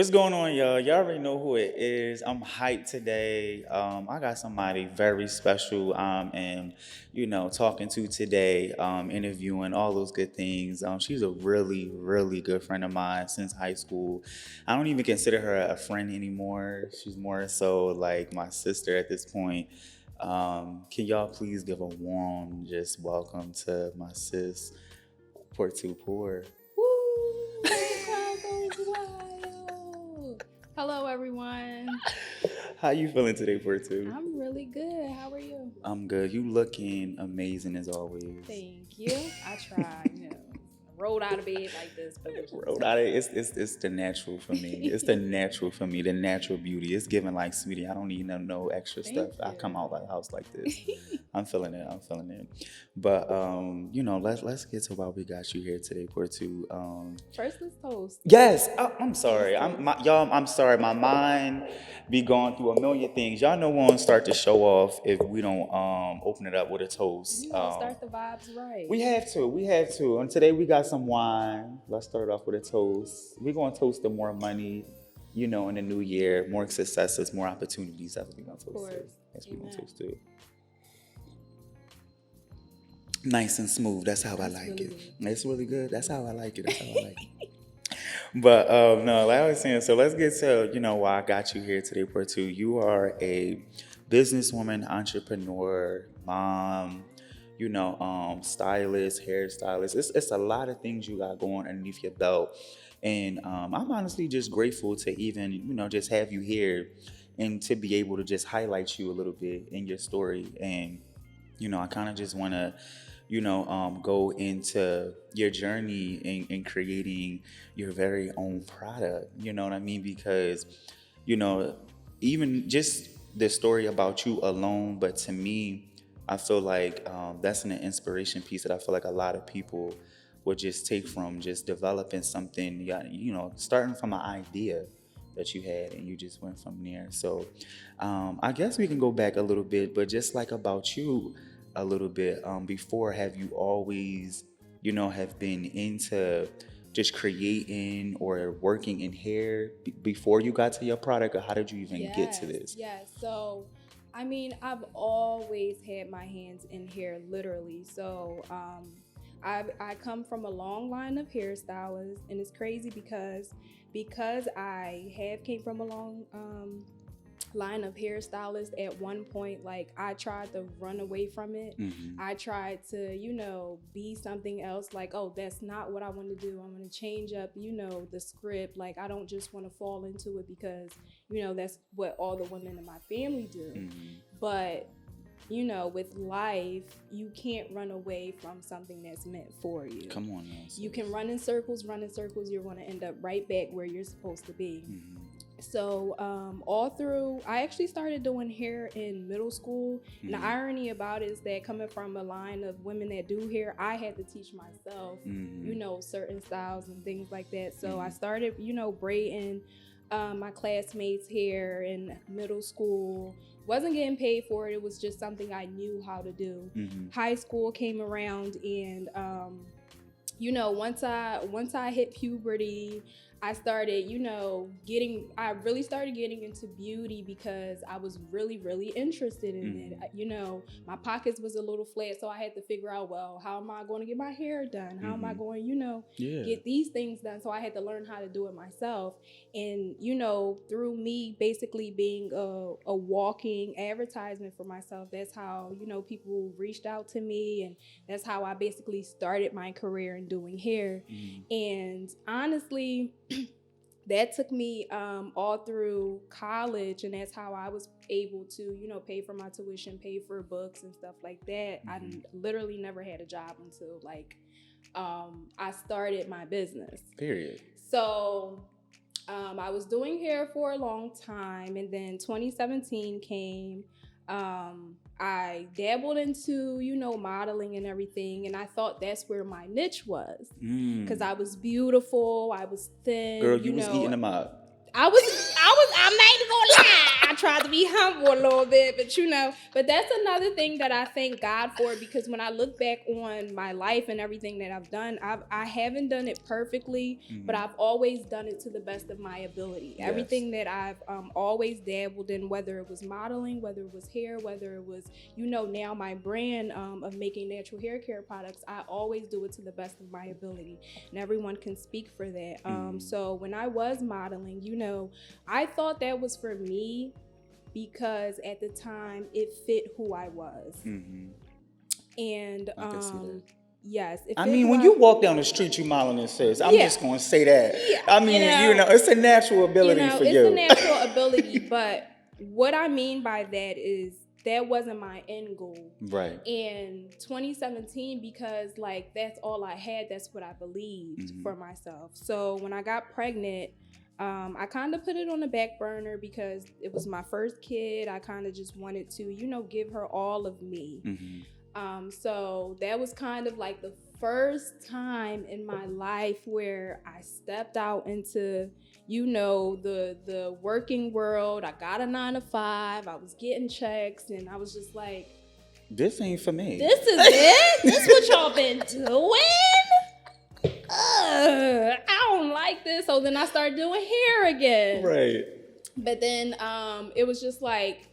What's going on, y'all? Y'all already know who it is. I'm hyped today. I got somebody very special. And talking to today, interviewing all those good things. She's a really, really good friend of mine since high school. I don't even consider her a friend anymore. She's more so like my sister at this point. Can y'all please give a warm just welcome to my sis, Portu Poor. Woo! The crowd goes wild. Hello, everyone. How you feeling today, Portu? I'm really good. How are you? I'm good. You looking amazing as always. Thank you. I tried. Rolled out of bed like this. Rolled out of it's the natural for me. It's the natural for me. The natural beauty. It's giving like, sweetie, I don't need no extra stuff. I come out of the house like this. I'm feeling it. But let's get to why we got you here today, Portu. First, let's toast. Yes, I'm sorry. I'm sorry. My mind be going through a million things. Y'all know we won't start the show off if we don't open it up with a toast. Start the vibes right. We have to. And today we got some wine. Let's start off with a toast. We're gonna toast to more money, in the new year, more successes, more opportunities. That's what we're gonna toast to. That's what we're gonna toast to. Nice and smooth. That's how I like it. It's really good. That's how I like it. But no, like I was saying, so let's get to why I got you here today, Portu. You are a businesswoman, entrepreneur, mom, stylist, hairstylist. It's a lot of things you got going underneath your belt, and I'm honestly just grateful to even just have you here and to be able to just highlight you a little bit in your story. And I kind of just want to go into your in creating your very own product. You know what I mean? Because, even just the story about you alone, but to me, I feel like that's an inspiration piece that I feel like a lot of people would just take from just developing something, starting from an idea that you had and you just went from there. So I guess we can go back a little bit, but just like about you, a little bit before, have you always have been into just creating or working in hair before you got to your product, or how did you even get to this? So I've always had my hands in hair, literally. So I come from a long line of hairstylists, and it's crazy because I have came from a long line of hairstylists. At one point, like, I tried to run away from it. Mm-hmm. I tried to be something else, like, oh, that's not what I want to do. I'm going to change up the script. Like, I don't just want to fall into it because that's what all the women in my family do. Mm-hmm. But with life, you can't run away from something that's meant for you. Come on now. You can run in circles, you're going to end up right back where you're supposed to be. Mm-hmm. So all through, I actually started doing hair in middle school. Mm-hmm. And the irony about it is that coming from a line of women that do hair, I had to teach myself, mm-hmm. Certain styles and things like that. So mm-hmm. I started, braiding my classmates' hair in middle school. Wasn't getting paid for it. It was just something I knew how to do. Mm-hmm. High school came around, and once I hit puberty, I started, I really started getting into beauty because I was really, really interested in it. My pockets was a little flat, so I had to figure out, well, how am I going to get my hair done? How am I going, get these things done? So I had to learn how to do it myself. And, through me basically being a walking advertisement for myself, that's how, people reached out to me, and that's how I basically started my career in doing hair. And honestly, that took me all through college, and that's how I was able to, pay for my tuition, pay for books and stuff like that. I literally never had a job until I started my business. Period. So I was doing hair for a long time, and then 2017 came. I dabbled into, modeling and everything, and I thought that's where my niche was, because I was beautiful, I was thin. Girl, you was eating them up. I'm not even gonna lie. I tried to be humble a little bit, but that's another thing that I thank God for, because when I look back on my life and everything that I've done, I haven't done it perfectly, but I've always done it to the best of my ability. Yes. Everything that I've always dabbled in, whether it was modeling, whether it was hair, whether it was, now my brand of making natural hair care products, I always do it to the best of my ability, and everyone can speak for that. So when I was modeling, I thought that was for me because at the time it fit who I was. And I can see that. Yes. When you walk down the street, you modeling, sis. I'm just going to say that. Yeah. It's a natural ability for you. It's a natural ability, but what I mean by that is that wasn't my end goal. Right. In 2017, because that's all I had, that's what I believed for myself. So when I got pregnant, I kind of put it on the back burner because it was my first kid. I kind of just wanted to, give her all of me. So that was kind of like the first time in my life where I stepped out into, the working world. I got a 9-to-5. I was getting checks, and I was just like, this ain't for me. This is it? This what y'all been doing? I don't like this. So then I started doing hair again. Right. But then it was just like,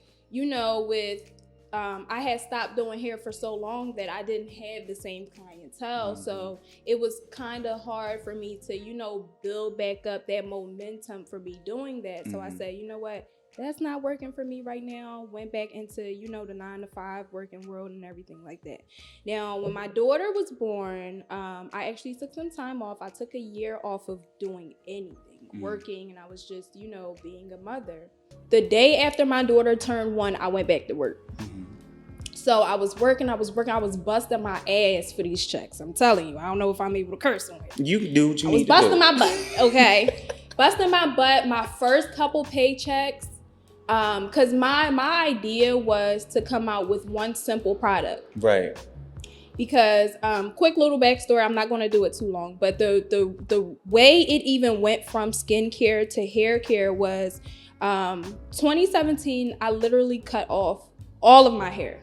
I had stopped doing hair for so long that I didn't have the same clientele. So it was kind of hard for me to, build back up that momentum for me doing that. So I said, you know what? That's not working for me right now. Went back into, the 9-to-5 working world and everything like that. Now, when my daughter was born, I actually took some time off. I took a year off of doing anything, working, and I was just, being a mother. The day after my daughter turned 1, I went back to work. So I was working, I was busting my ass for these checks. I'm telling you, I don't know if I'm able to curse on it. You do what you need to do. I was busting my butt, okay? Busting my butt, my first couple paychecks, because my idea was to come out with one simple product. Right. Because, quick little backstory, I'm not going to do it too long, but the way it even went from skincare to hair care was 2017, I literally cut off all of my hair.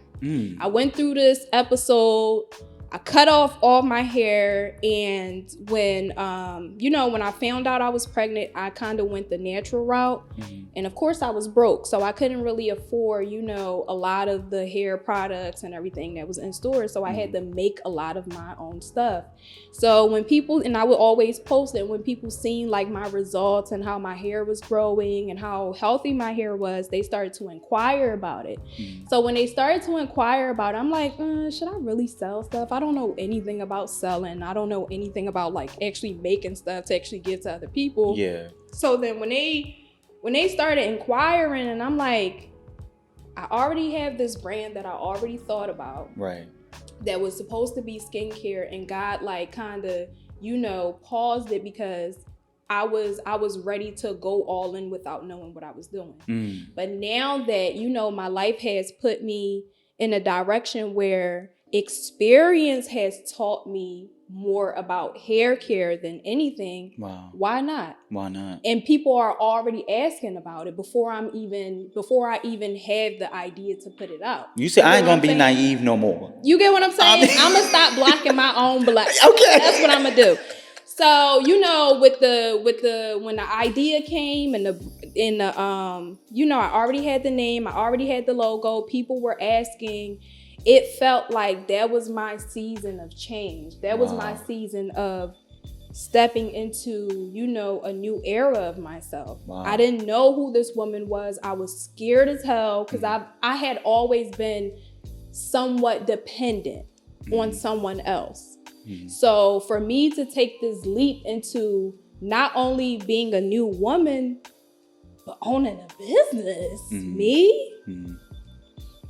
I went through this episode. I cut off all my hair, and when when I found out I was pregnant, I kind of went the natural route. And of course I was broke, so I couldn't really afford, a lot of the hair products and everything that was in stores. So I had to make a lot of my own stuff. So when people, and I would always post it, when people seen my results and how my hair was growing and how healthy my hair was, they started to inquire about it. So when they started to inquire about it, I'm like, should I really sell stuff? I don't know anything about selling. I don't know anything about actually making stuff to actually give to other people. Yeah. So then when they started inquiring, and I'm like, I already have this brand that I already thought about. Right. That was supposed to be skincare, and God kind of, paused it because I was ready to go all in without knowing what I was doing. But now that, my life has put me in a direction where experience has taught me more about hair care than anything. Wow. Why not? Why not? And people are already asking about it before I even have the idea to put it out. You say I ain't gonna be naive no more. You get what I'm saying? I'm gonna stop blocking my own blood. Okay. That's what I'm gonna do. So, with the when the idea came and I already had the name, I already had the logo, people were asking. It felt like that was my season of change. That was my season of stepping into, a new era of myself. Wow. I didn't know who this woman was. I was scared as hell because I had always been somewhat dependent on someone else. So for me to take this leap into not only being a new woman, but owning a business, me?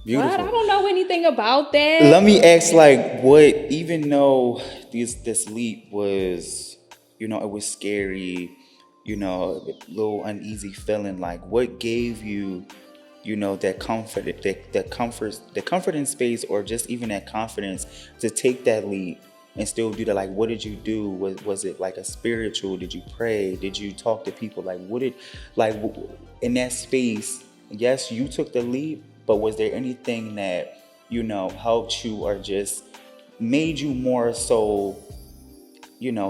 Beautiful. What? I don't know anything about that. Let me ask, what, even though this leap was, it was scary, a little uneasy feeling, what gave you, that comfort, the comfort in space, or just even that confidence to take that leap and still do that? What did you do? Was it a spiritual? Did you pray? Did you talk to people? In that space, yes, you took the leap, but was there anything that, helped you or just made you more so,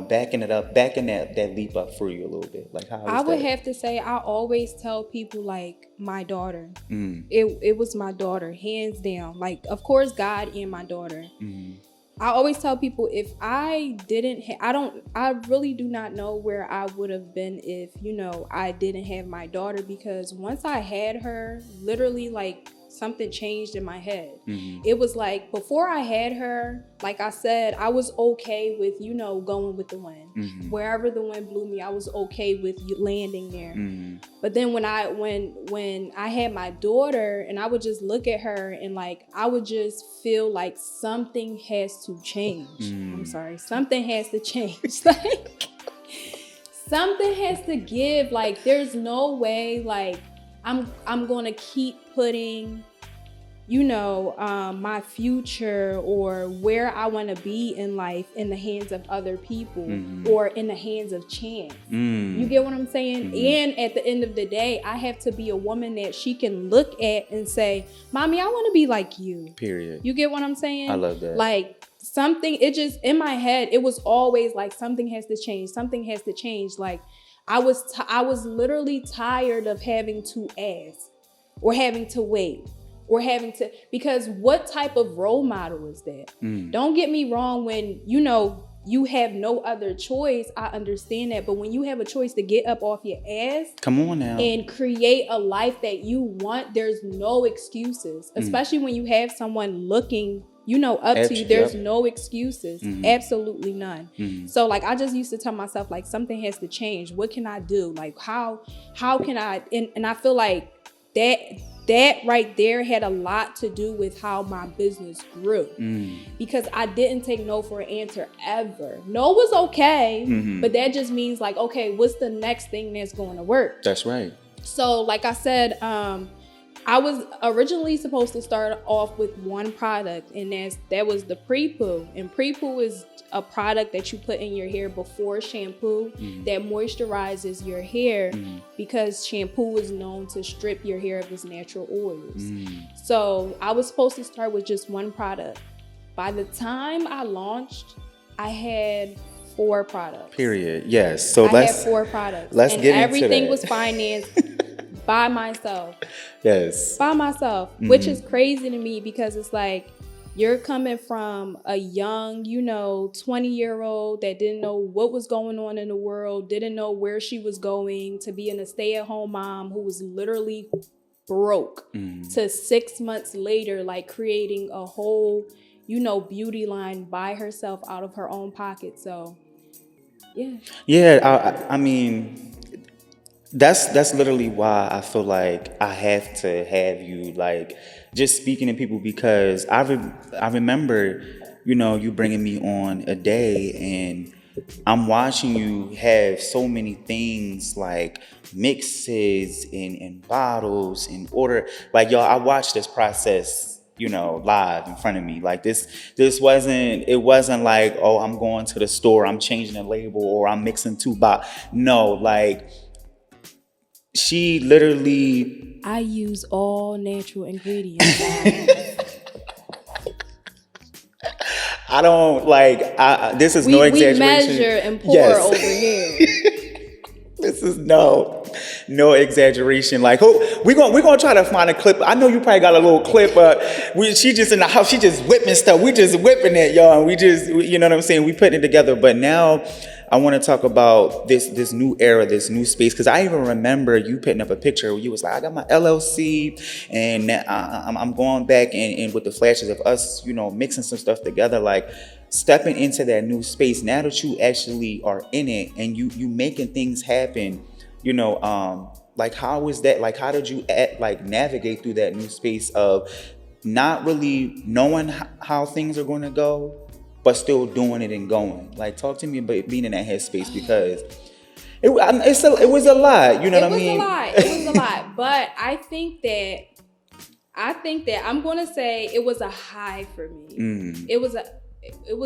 backing that leap up for you a little bit? Like, how I is would that? have to say I always tell people like my daughter. Mm, It was my daughter, hands down. Like, of course, God and my daughter. mm, I always tell people if I didn't, I really do not know where I would have been if, I didn't have my daughter, because once I had her, literally like something changed in my head. mm, It was like before I had her, like I said, I was okay with, going with the wind. mm, Wherever the wind blew me, I was okay with landing there. mm, But then when I had my daughter, and I would just look at her and like I would just feel like something has to change. I'm sorry, something has to change. Like something has to give. Like there's no way like I'm gonna keep putting my future or where I want to be in life in the hands of other people or in the hands of chance. You get what I'm saying? And at the end of the day, I have to be a woman that she can look at and say, Mommy, I want to be like you. Period. You get what I'm saying? I love that. Like something, it just, in my head, it was always like something has to change. Something has to change. Like I was literally tired of having to ask or having to wait. Or having to, because what type of role model is that? Don't get me wrong, when you have no other choice, I understand that. But when you have a choice to get up off your ass, come on now, and create a life that you want, there's no excuses. Especially when you have someone looking, up to you. There's no excuses. Absolutely none. So like I just used to tell myself like something has to change. What can I do? Like how can I? And I feel like that right there had a lot to do with how my business grew. Because I didn't take no for an answer ever. No was okay, but that just means like, okay, what's the next thing that's going to work? That's right. So like I said, I was originally supposed to start off with one product, and that was the pre-poo. And pre-poo is a product that you put in your hair before shampoo that moisturizes your hair, because shampoo is known to strip your hair of its natural oils. So I was supposed to start with just one product. By the time I launched, I had 4 products. Period. Yes. So I had 4 products. Let's and get into everything that. was financed by myself. Yes. By myself, which is crazy to me, because it's like you're coming from a young, 20-year-old that didn't know what was going on in the world, didn't know where she was going, to being a stay-at-home mom who was literally broke, to 6 months later, like creating a whole, beauty line by herself out of her own pocket. So, yeah. Yeah. I mean, that's literally why I feel like I have to have you like just speaking to people, because I remember, you bringing me on a day and I'm watching you have so many things like mixes and bottles in order. Like, y'all, I watched this process, live in front of me. Like it wasn't like, oh, I'm going to the store, I'm changing the label, or I'm mixing 2 bottles. No, like, she literally, I use all natural ingredients. I don't like, this is no exaggeration. We measure and pour over here. This is no exaggeration. Like, we're gonna try to find a clip. I know you probably got a little clip. She just in the house. She just whipping stuff. We just whipping it, y'all. And we just, you know what I'm saying? We putting it together. But now, I want to talk about this new era, this new space. Because I even remember you putting up a picture where you was like, I got my LLC, and I'm going back and with the flashes of us, mixing some stuff together, like stepping into that new space. Now that you actually are in it and you making things happen, like how is that? Like how did you navigate through that new space of not really knowing how things are going to go, but still doing it and going? Like, talk to me about being in that headspace, because it was a lot. You know what I mean? It was a lot. But I think that I'm gonna say it was a high for me. It was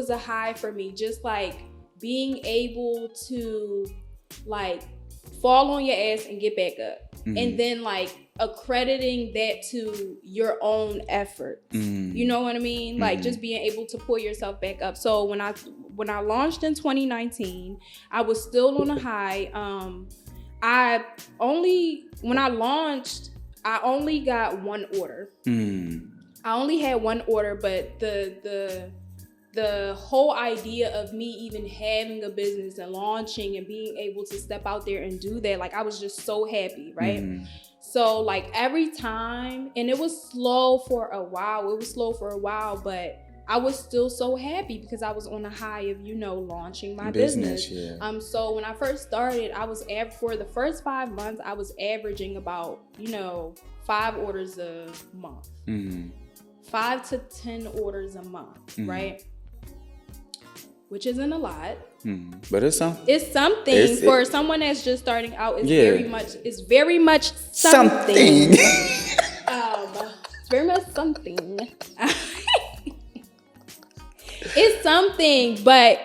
a high for me. Just like being able to like fall on your ass and get back up. Mm-hmm. And then like accrediting that to your own effort. Mm-hmm. You know what I mean? Like just being able to pull yourself back up. So when I launched in 2019, I was still on a high. When I launched, I only got one order. I only had one order, but the whole idea of me even having a business and launching and being able to step out there and do that, like I was just so happy, right? So like every time, and it was slow for a while, but I was still so happy because I was on a high of, launching my business. Yeah. So when I first started, for the first 5 months, I was averaging about, 5 orders a month. 5 to 10 orders a month, right? Which isn't a lot. But it's something. It's something for someone that's just starting out. It's very much something. It's very much something. It's something, but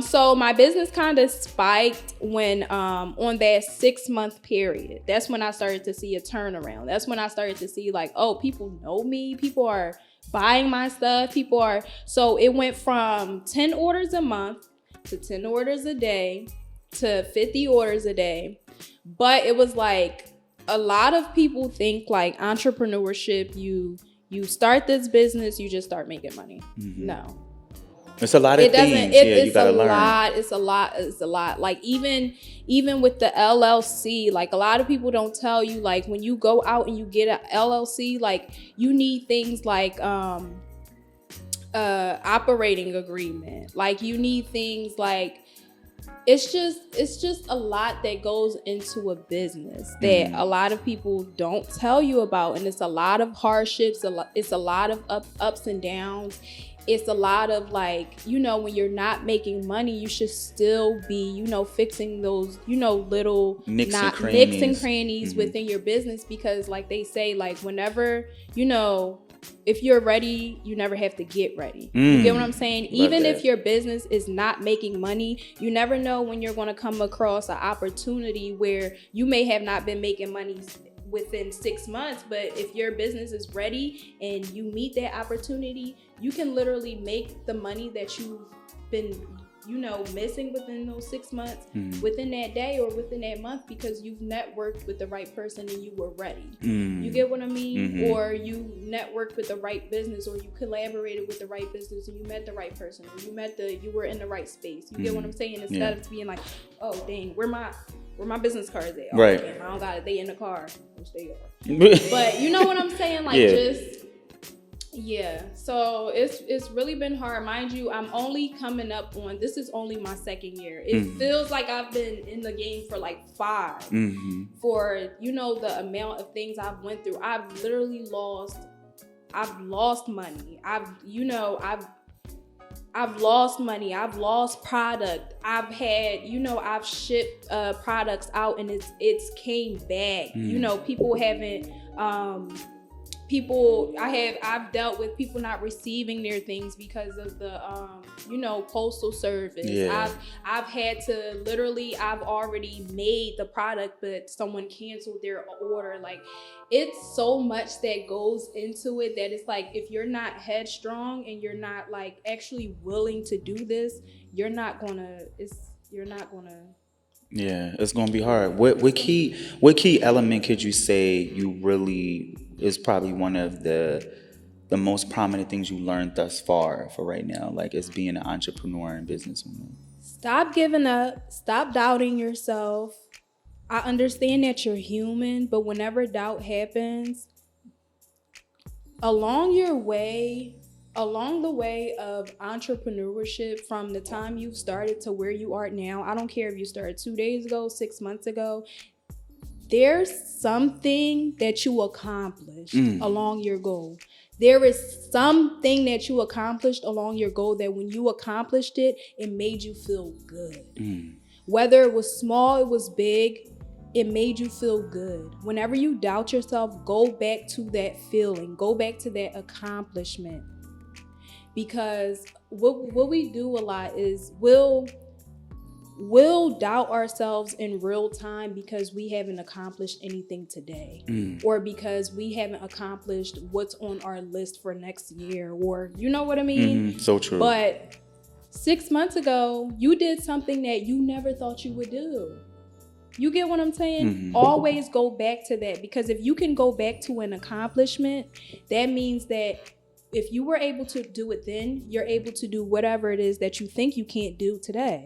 so my business kind of spiked when on that 6-month period. That's when I started to see a turnaround. That's when I started to see like, oh, people know me. People are buying my stuff. So it went from 10 orders a month to 10 orders a day to 50 orders a day. But it was like a lot of people think like entrepreneurship, you start this business, you just start making money. No. It's a lot of things. You gotta learn. It's a lot. Like even with the LLC, like a lot of people don't tell you, like when you go out and you get an LLC, like you need things like operating agreement. Like you need things like it's just a lot that goes into a business that a lot of people don't tell you about, and it's a lot of hardships. It's a lot of ups and downs. It's a lot of like, when you're not making money, you should still be, fixing those, little nicks and crannies within your business, because like they say, like whenever, if you're ready, you never have to get ready. You get what I'm saying? Even if your business is not making money, you never know when you're going to come across an opportunity where you may have not been making money within 6 months, but if your business is ready and you meet that opportunity, you can literally make the money that you've been, missing within those 6 months, within that day or within that month, because you've networked with the right person and you were ready. You get what I mean? Or you networked with the right business, or you collaborated with the right business and you met the right person, or you were in the right space. You get what I'm saying? Instead of being like, oh dang, where my business cards at? Oh, right. Damn, I don't got it. They in the car. Which they are. But you know what I'm saying? Like So it's really been hard. Mind you, I'm only coming up on, this is only my 2nd year. It feels like I've been in the game for like 5. For, the amount of things I've went through. I've literally lost money. I've lost money. I've lost product. I've had, I've shipped products out and it's came back. People haven't, I've dealt with people not receiving their things because of the, postal service. Yeah. I've had to I've already made the product, but someone canceled their order. Like, it's so much that goes into it that it's like, if you're not headstrong and you're not like actually willing to do this, you're not gonna. Yeah, it's gonna be hard. What key element could you say you really is probably one of the most prominent things you learned thus far for right now, like as being an entrepreneur and businesswoman? Stop giving up. Stop doubting yourself. I understand that you're human, but whenever doubt happens, along the way of entrepreneurship, from the time you've started to where you are now, I don't care if you started 2 days ago, 6 months ago, there's something that you accomplished along your goal. There is something that you accomplished along your goal that when you accomplished it, it made you feel good. Whether it was small, it was big, it made you feel good. Whenever you doubt yourself, go back to that feeling. Go back to that accomplishment. Because what we do a lot is we'll doubt ourselves in real time because we haven't accomplished anything today, or because we haven't accomplished what's on our list for next year, or you know what I mean? So true. But 6 months ago, you did something that you never thought you would do. You get what I'm saying? Always go back to that, because if you can go back to an accomplishment, that means that if you were able to do it then, you're able to do whatever it is that you think you can't do today.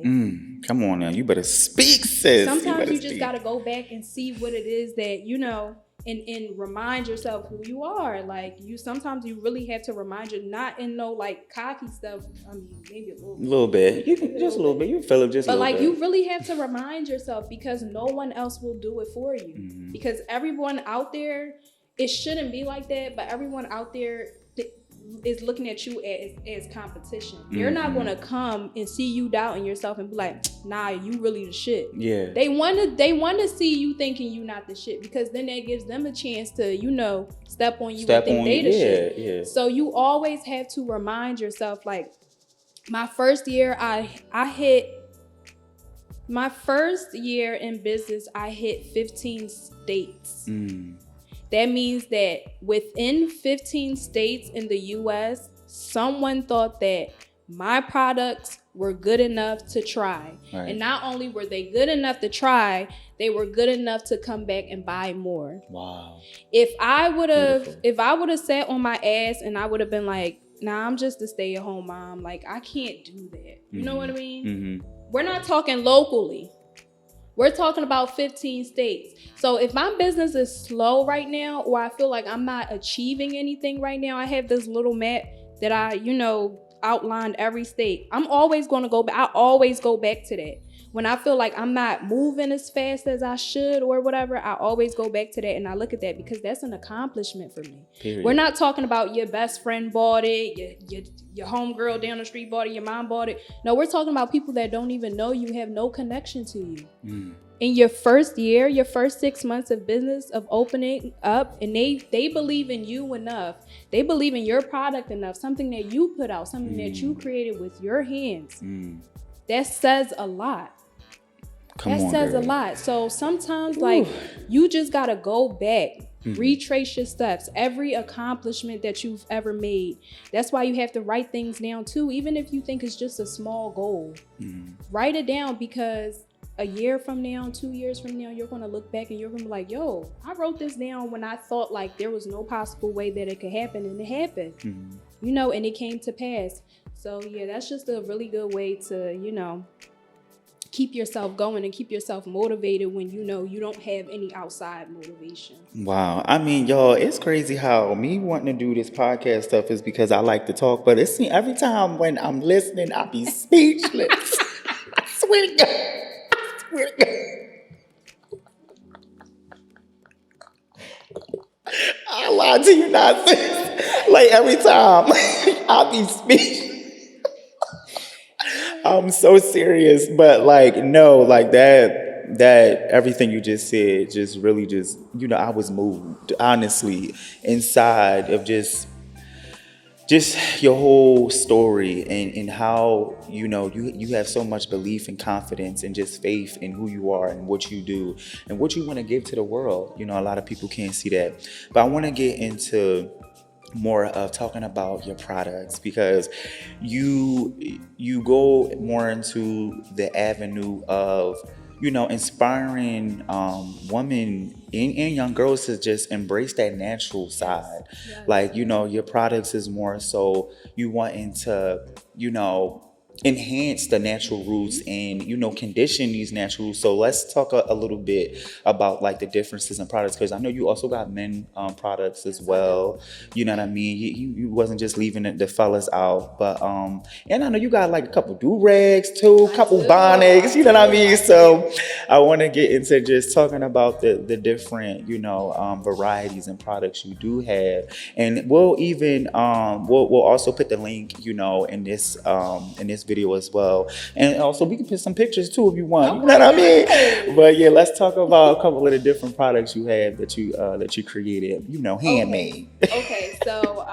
Come on now, you better speak, sis. Sometimes you just got to go back and see what it is that, you know, and remind yourself who you are. Like, sometimes you really have to remind you, not in no like cocky stuff. I mean, maybe a little bit. You can just a little bit. You feel it just a little bit. But like, you really have to remind yourself, because no one else will do it for you. Because everyone out there, it shouldn't be like that, but everyone out there is looking at you as competition. They're not gonna come and see you doubting yourself and be like, nah, you really the shit. Yeah. They wanna see you thinking you not the shit, because then that gives them a chance to, you know, step on you and think they the shit. Yeah. So you always have to remind yourself, like, my first year in business, I hit 15 states. That means that within 15 states in the US, someone thought that my products were good enough to try. Right. And not only were they good enough to try, they were good enough to come back and buy more. Wow. If I would have sat on my ass and I would have been like, nah, I'm just a stay-at-home mom, like, I can't do that. You know what I mean? We're not talking locally. We're talking about 15 states. So if my business is slow right now, or I feel like I'm not achieving anything right now, I have this little map that I, you know, outlined every state. I'm always going to go back. I always go back to that. When I feel like I'm not moving as fast as I should or whatever, I always go back to that and I look at that, because that's an accomplishment for me. Period. We're not talking about your best friend bought it, your homegirl down the street bought it, your mom bought it. No, we're talking about people that don't even know you, have no connection to you. In your first year, your first 6 months of business, of opening up, and they believe in you enough. They believe in your product enough, something that you put out, something that you created with your hands. That says a lot. That says a lot. So sometimes, like, you just got to go back, retrace your steps, every accomplishment that you've ever made. That's why you have to write things down too, even if you think it's just a small goal. Write it down, because a year from now, 2 years from now, you're going to look back and you're going to be like, yo, I wrote this down when I thought like there was no possible way that it could happen, and it happened. You know, and it came to pass. So yeah, that's just a really good way to, you know, keep yourself going and keep yourself motivated when you know you don't have any outside motivation. Wow. I mean, y'all, it's crazy how me wanting to do this podcast stuff is because I like to talk, but it's every time when I'm listening, I be speechless. I swear to God. I swear to God. I lied to you not, sis. Like, every time I be speechless. I'm so serious, but like, no, like that everything you just said just really just, you know, I was moved, honestly, inside of just your whole story and how, you know, you have so much belief and confidence and just faith in who you are and what you do and what you want to give to the world. You know, a lot of people can't see that, but I want to get into more of talking about your products, because you go more into the avenue of, you know, inspiring women and young girls to just embrace that natural side. Yes. Like, you know, your products is more so you wanting to, you know, enhance the natural roots and, you know, condition these natural roots. So let's talk a little bit about like the differences in products, because I know you also got men products as well. You know what I mean? You wasn't just leaving the fellas out, but and I know you got like a couple do-rags too, a couple bonnets, you know what I mean? So I want to get into just talking about the different, you know, varieties and products you do have, and we'll even we'll also put the link, you know, in this video as well, and also we can put some pictures too if you want. You know what I mean? But yeah, let's talk about a couple of the different products you have that you created, you know, handmade. Okay, so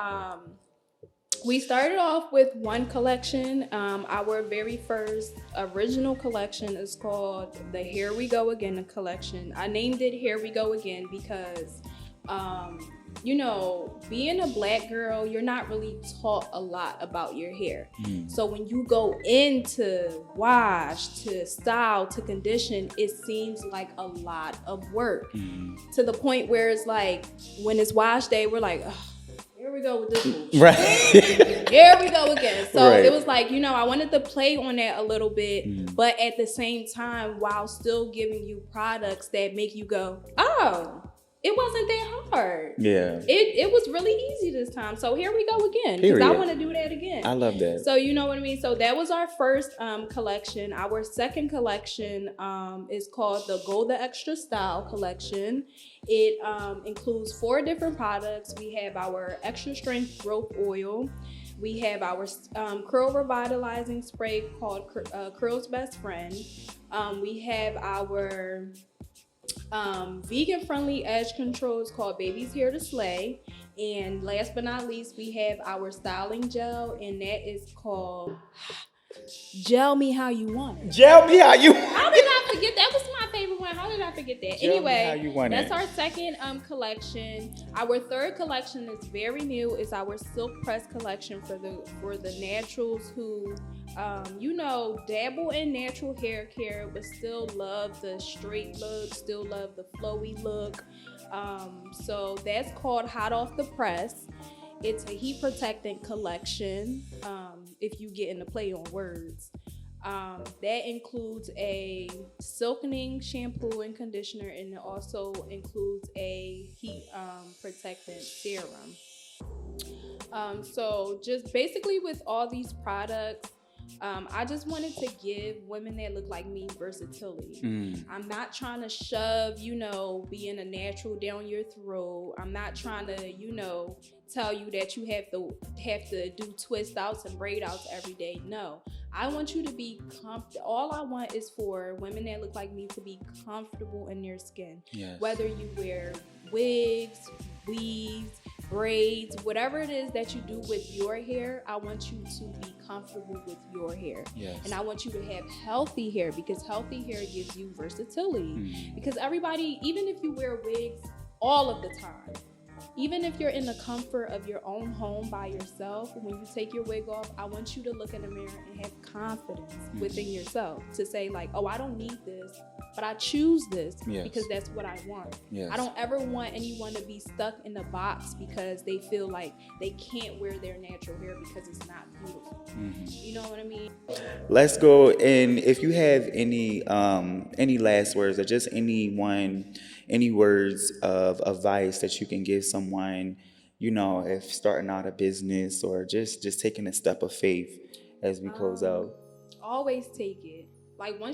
We started off with one collection. Our very first original collection is called the Here We Go Again collection. I named it Here We Go Again because, you know, being a black girl, you're not really taught a lot about your hair. So when you go into wash, to style, to condition, it seems like a lot of work to the point where it's like, when it's wash day, we're like, ugh, here we go with this bullshit. Right. Here we go again. So Right. it was like, you know, I wanted to play on that a little bit, but at the same time, while still giving you products that make you go, oh, it wasn't that hard. Yeah. It was really easy this time. So here we go again. Because I want to do that again. I love that. So you know what I mean? So that was our first collection. Our second collection is called the Golda Extra Style collection. It includes 4 different products. We have our extra strength growth oil. We have our curl revitalizing spray called Curl's Best Friend. We have our vegan friendly edge controls called Baby's Here to Slay. And last but not least, we have our styling gel, and that is called Gel Me How You Want It. Gel Me How You How did I forget? That was my favorite one. How did I forget that? Gel Me How Anyway, You Want that's It. our second collection. Our third collection is very new. It's our silk press collection for the naturals who you know, dabble in natural hair care but still love the straight look, still love the flowy look. So that's called Hot Off the Press. It's a heat protectant collection, if you get in the play on words. That includes a silkening shampoo and conditioner, and it also includes a heat protectant serum. So just basically with all these products, I just wanted to give women that look like me versatility. I'm not trying to shove, you know, being a natural down your throat. I'm not trying to, you know, tell you that you have to do twist outs and braid outs every day. No, I want you to be comfortable. All I want is for women that look like me to be comfortable in their skin. Yes. Whether you wear wigs, weaves, braids, whatever it is that you do with your hair, I want you to be comfortable with your hair. Yes. And I want you to have healthy hair, because healthy hair gives you versatility. Because everybody, even if you wear wigs all of the time, even if you're in the comfort of your own home by yourself, when you take your wig off, I want you to look in the mirror and have confidence within yourself to say like, oh, I don't need this, but I choose this because that's what I want. Yes. I don't ever want anyone to be stuck in a box because they feel like they can't wear their natural hair because it's not beautiful. You know what I mean? Let's go, and if you have any last words or just any words of advice that you can give someone, you know, if starting out a business or just taking a step of faith as we close out. Always take it. Like when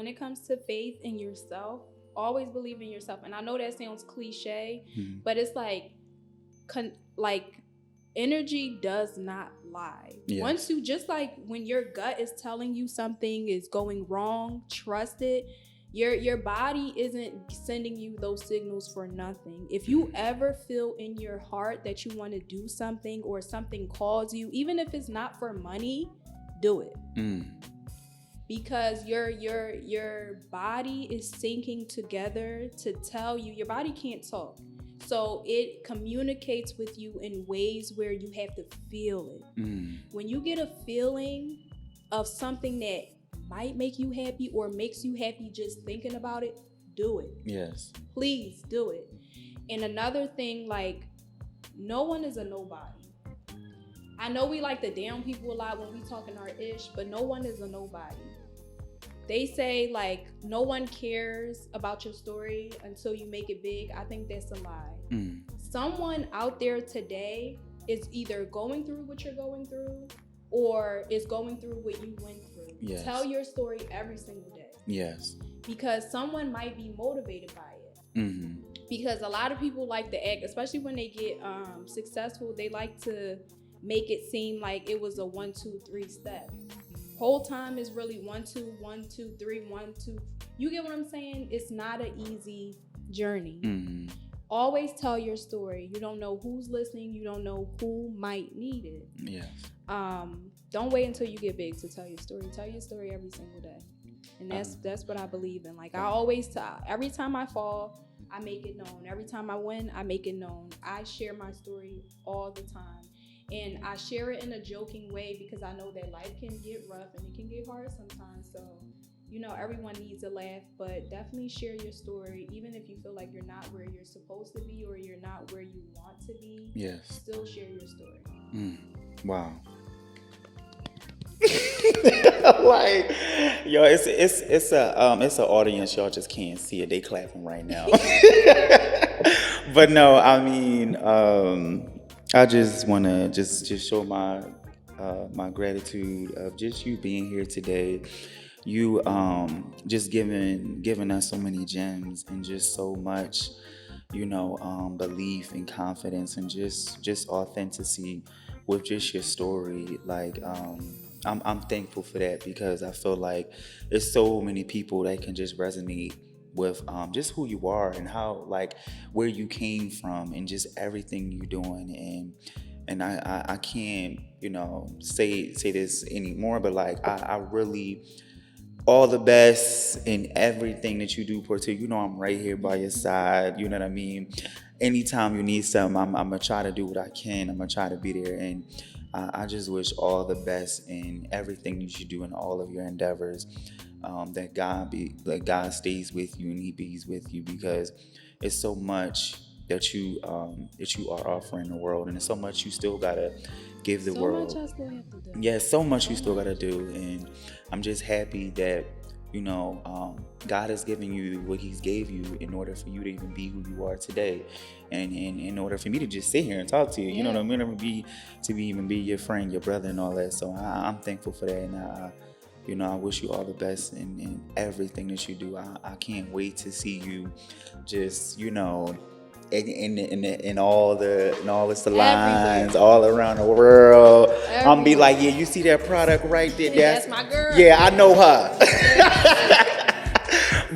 it comes to faith in yourself, always believe in yourself. And I know that sounds cliche, but it's like energy does not lie. Yes. Once you, just like when your gut is telling you something is going wrong, trust it. Your body isn't sending you those signals for nothing. If you ever feel in your heart that you want to do something or something calls you, even if it's not for money, do it. Because your body is syncing together to tell you. Your body can't talk. So it communicates with you in ways where you have to feel it. When you get a feeling of something that might make you happy or makes you happy just thinking about it, do it. Yes. Please do it. And another thing, like, no one is a nobody. I know we like to down people a lot when we talking our ish, but no one is a nobody. They say, like, no one cares about your story until you make it big. I think that's a lie. Someone out there today is either going through what you're going through or is going through what you went through. Yes. Tell your story every single day. Yes. Because someone might be motivated by it. Because a lot of people like to act, especially when they get successful, they like to make it seem like it was a 1, 2, 3 step. Whole time is really 1, 2, 1, 2, 3, 1, 2. You get what I'm saying? It's not an easy journey. always tell your story. You don't know who's listening. You don't know who might need it. Yeah. Don't wait until you get big to tell your story. Tell your story every single day. And that's what I believe in. Like, I always tell, every time I fall, I make it known. Every time I win, I make it known. I share my story all the time. And I share it in a joking way because I know that life can get rough and it can get hard sometimes. So, you know, everyone needs a laugh, but definitely share your story. Even if you feel like you're not where you're supposed to be or you're not where you want to be, yes, still share your story. Wow. Like, yo, it's an audience, y'all just can't see it. They clapping right now. But no, I mean, I just want to just show my my gratitude of just you being here today. You just giving us so many gems and just so much, you know, belief and confidence and just authenticity with just your story. Like, I'm thankful for that because I feel like there's so many people that can just resonate with just who you are and how, like, where you came from and just everything you're doing. And I can't, you know, say this anymore, but like I really, all the best in everything that you do, Portu. You know I'm right here by your side. You know what I mean? Anytime you need something, I'm gonna try to do what I can. I'm gonna try to be there. And I just wish all the best in everything that you do in all of your endeavors. That God stays with you and He be's with you, because it's so much that you are offering the world, and there's so much you still gotta give the world. So much I still have to do. Yeah, so much you still gotta do, and I'm just happy that, you know, God has given you what He's gave you in order for you to even be who you are today, and in order for me to just sit here and talk to you, you know what I mean, to even be your friend, your brother, and all that. So I'm thankful for that, and you know, I wish you all the best in everything that you do. I can't wait to see you, just, you know, in all the salons all around the world. Everywhere. I'm be like, yeah, you see that product right there? That's my girl. Yeah, I know her.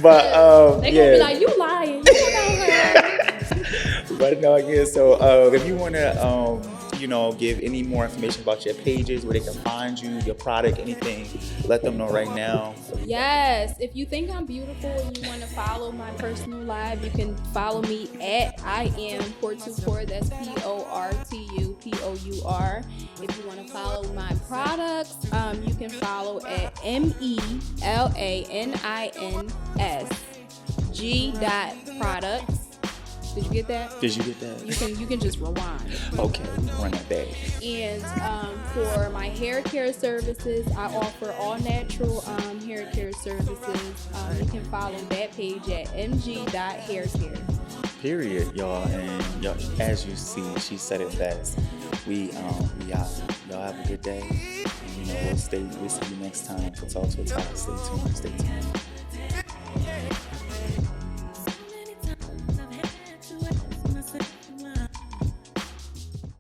But they yeah, gonna be like, you lying. You don't know her. But no, yeah. So if you wanna you know, give any more information about your pages, where they can find you, your product, anything, let them know right now. Yes, if you think I'm beautiful and you want to follow my personal live, you can follow me at I am Portu. That's PORTUPOUR. If you want to follow my products, you can follow at MELANINSG.products. Did you get that? Did you get that? You can just rewind. Okay, we can run that back. And for my hair care services, I offer all natural hair care services. You can follow that page at mg.haircare. Period, y'all. And y'all, as you see, she said it best. We out. Y'all have a good day. And you know, we'll see you next time for Talk to a Talk. Stay tuned.